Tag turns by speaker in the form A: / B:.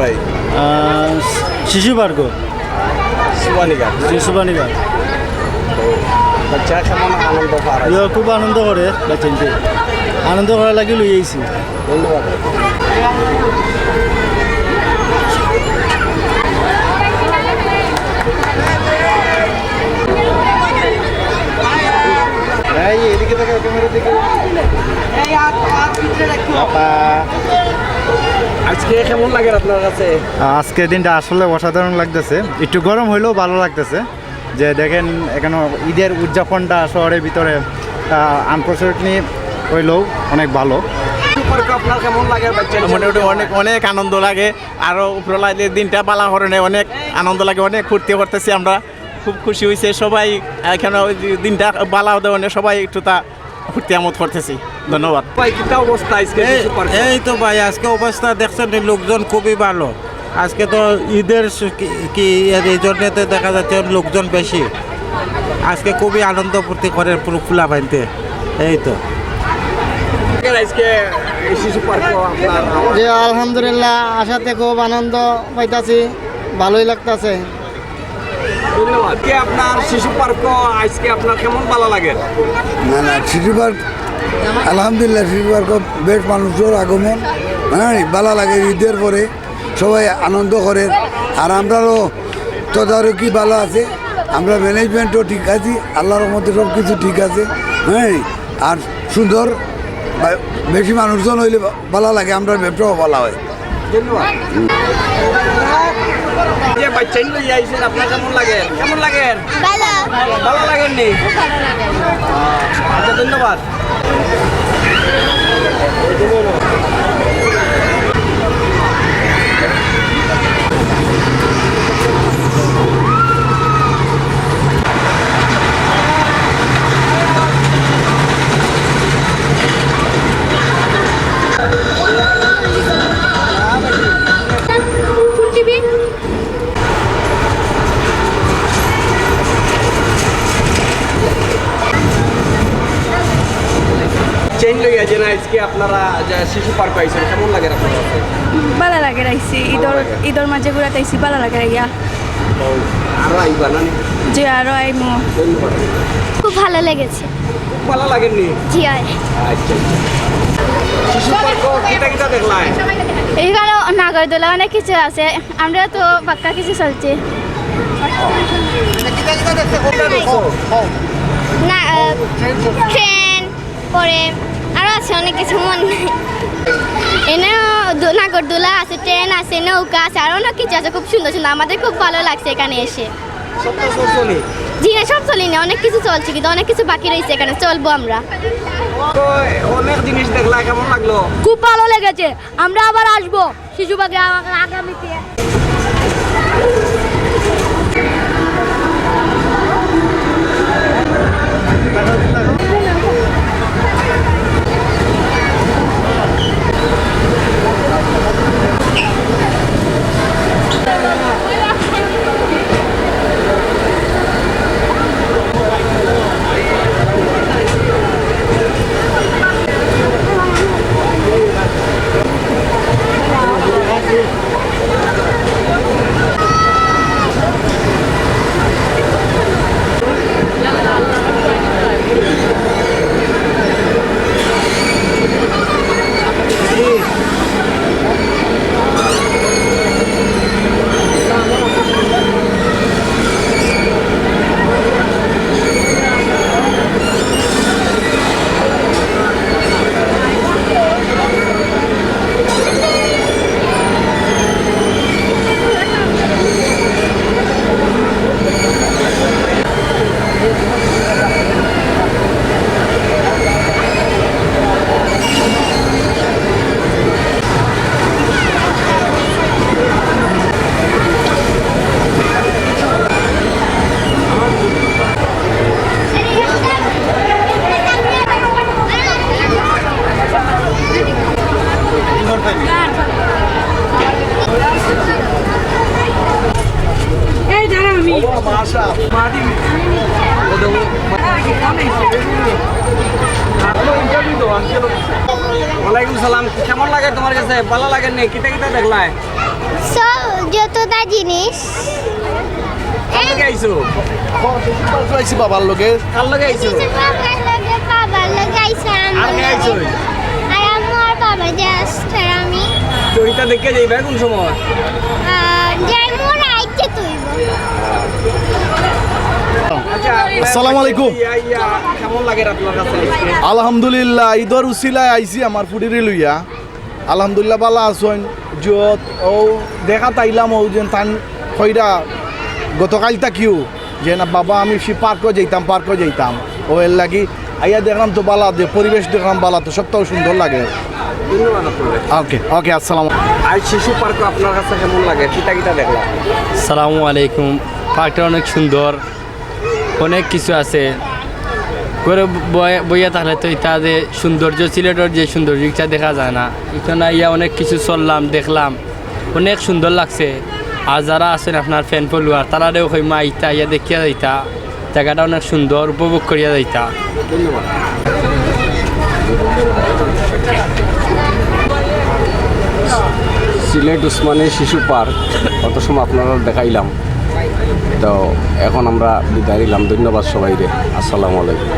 A: ভাই?
B: শিশু পার্ক
A: সুবানিঘাট।
B: সুবানিঘাট
A: বাচ্চা কেমন আনন্দ পায়?
B: খুব আনন্দ করে বাচ্চাকে আনন্দ করার লাগে লই আইছি।
A: ধন্যবাদ। এই এদিকে থেকে ক্যামেরার দিকে। আজকে কেমন লাগে আপনার কাছে?
B: আজকের দিনটা আসলে অসাধারণ লাগতেছে, একটু গরম হইলেও ভালো লাগতেছে। যে দেখেন এখানে ঈদের উদযাপনটা শহরের ভিতরে আনফর্চুনেটলি হইলেও অনেক ভালো।
A: আপনার কেমন লাগে?
C: মোটামুটি অনেক অনেক আনন্দ লাগে। আরও উপরওয়ালা যে দিনটা পালা হরণে অনেক আনন্দ লাগে, অনেক ফুর্তি করতেছি আমরা, খুব খুশি হয়েছে সবাই। এখানে ওই দিনটা বালা হতে সবাই একটু তা ফুর্তি আমোদ করতেছি। ধন্যবাদ
A: ভাই। কিটা অবস্থা আজকে?
D: এই তো ভাই, আজকে অবস্থা দেখছেন, লোকজন খুবই ভালো। আজকে তো ঈদের কি এই জন্যতে দেখা যাচ্ছে লোকজন বেশি। আজকে খুবই আনন্দ ফুর্তি করে পুরো ফুলা বানতে। এই তো
A: আজকে শিশু পার্ক আপনার?
E: যে আলহামদুলিল্লাহ, আসাতে খুব আনন্দ পাইতাছি, ভালোই লাগতাছে।
A: ধন্যবাদ। কে আপনার শিশু পার্ক আজকে আপনার কেমন ভালো লাগে?
F: না না, শিশু পার্ক আলহামদুলিল্লাহ, শিশু পার্ক বেশ মানুষের আগমন, হ্যাঁ ভালো লাগে। ঈদের পরে সবাই আনন্দ করে, আর আমরাও তদারকি ভালো আছে, আমরা ম্যানেজমেন্টও ঠিক আছি, আল্লাহর মধ্যে সব কিছু ঠিক আছে। হ্যাঁ, আর সুন্দর, বেশি মানুষজন হইলে ভালো লাগে, আমরা ব্যবসাও ভালো হয়।
A: ধন্যবাদ। যে বাচ্চা নিয়ে আইছেন, আপনার কেমন লাগে? কেমন লাগে? ভালো লাগেননি? আচ্ছা, ধন্যবাদ। চেঞ্জ হয়ে গেছে না আজকে আপনারা যে শিশু পার্ক আইছেন, কেমন লাগে আপনার কাছে?
G: ভালো লাগে রাইছি, ঈদর মাঝে ঘুরাতে আইছি, ভালো লাগে রাইয়া।
A: আরো আইবা না?
G: যে আরো আইমু।
A: ধন্যবাদ।
H: খুব ভালো লেগেছে।
A: খুব ভালো লাগেননি?
H: জি হয়।
A: আচ্ছা, শিশু পার্ক কিটা কিটা দেখলাই?
H: এখানে নাগরদোলা অনেক কিছু আছে, আমরা তো পাক্কা কিছু চলছে না, ট্রেন পরে আরো আছে অনেক কিছু, মন নাই। এনে নাগরদোলা আছে, ট্রেন আছে, নৌকা আছে, আরো অনেক কিছু আছে, খুব সুন্দর সুন্দর। আমাদের খুব ভালো লাগছে এখানে এসে। জি না, সব চলিনি, অনেক কিছু চলছে, কিন্তু অনেক কিছু বাকি রয়েছে, এখানে চলবো আমরা।
A: অনেক জিনিস দেখলা, কেমন লাগলো?
G: খুব ভালো লেগেছে, আমরা আবার আসবো শিশু পার্কে আগামীতে।
A: মাশা ওয়ালাইকুম সালাম, কেমন লাগে তোমার কাছে? ভালো লাগে নি? কিতা কিতা দেখলাই?
H: সব যতটা জিনিস
A: কার লগে আইছো?
F: আইছি বাবার লোকে
A: কার লগে আইছো?
H: বাবার লোক আইসা
A: আর কে আইছো?
H: আর আমার বাবা জাস্ট আর আমি
A: তো এটা দেখে যাইবা কোন সময়?
H: যাই মন আইতে তুই
A: আচ্ছা,
F: আসসালামু আলাইকুম।
A: কেমন লাগে আপনার কাছে?
F: আলহামদুলিল্লাহ ঈদর উসিলায় আইছি আমার ফুডিরে লইয়া আলহামদুলিল্লাহ ভালো আছেন যত ও দেখা তাইলাম ও যে তান কইরা গতকাল তাকিও যে না বাবা আমি সে পার্কও যাইতাম ও এর লাগি আইয়া দেখলাম তো বালা দে পরিবেশ দেখলাম বালা তো সবটাও সুন্দর লাগে
A: ধন্যবাদ আপনাকে।
F: ওকে আসসালাম
A: আর শিশু পার্ক আপনার কাছে কেমন লাগে? কিতা কিতা দেখলাম?
I: সালামু আলাইকুম। পার্কটা অনেক সুন্দর, অনেক কিছু আছে করে বইয়া থাকলে তো এটা যে সৌন্দর্য, সিলেটের যে সৌন্দর্যটা দেখা যায় না। এখানে ইয়া অনেক কিছু চললাম, দেখলাম, অনেক সুন্দর লাগছে। আর যারা আছেন আপনার ফ্যান ফলোয়ার তারাও মা ইতা ইয়া দেখিয়া যাইতা, জায়গাটা অনেক সুন্দর, উপভোগ করিয়া যাইতা।
A: ধন্যবাদ। সিলেট উসমানী শিশু পার্ক কত সময় আপনারা দেখাইলাম, তো এখন আমরা বিদায় নিলাম। ধন্যবাদ সবাইকে। আসসালামু আলাইকুম।